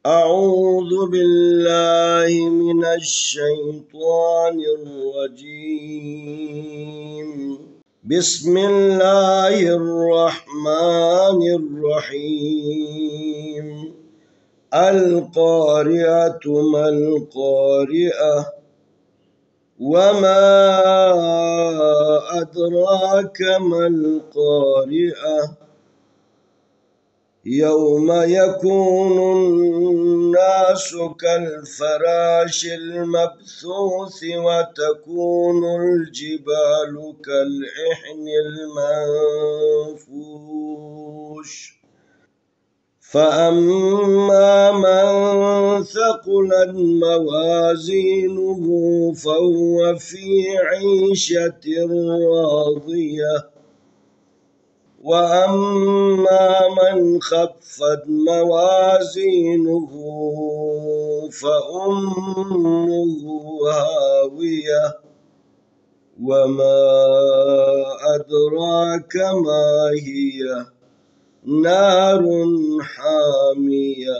أعوذ بالله من الشيطان الرجيم. بسم الله الرحمن الرحيم. القارعة ما القارعة وما أدراك ما القارعة يوم يكون الناس كالفراش المبثوث وتكون الجبال كالعهن المنفوش فأما من ثقلت موازينه فهو في عيشة راضية وأما من خفت موازينه فأمه هاوية وما أدراك ما هي نار حامية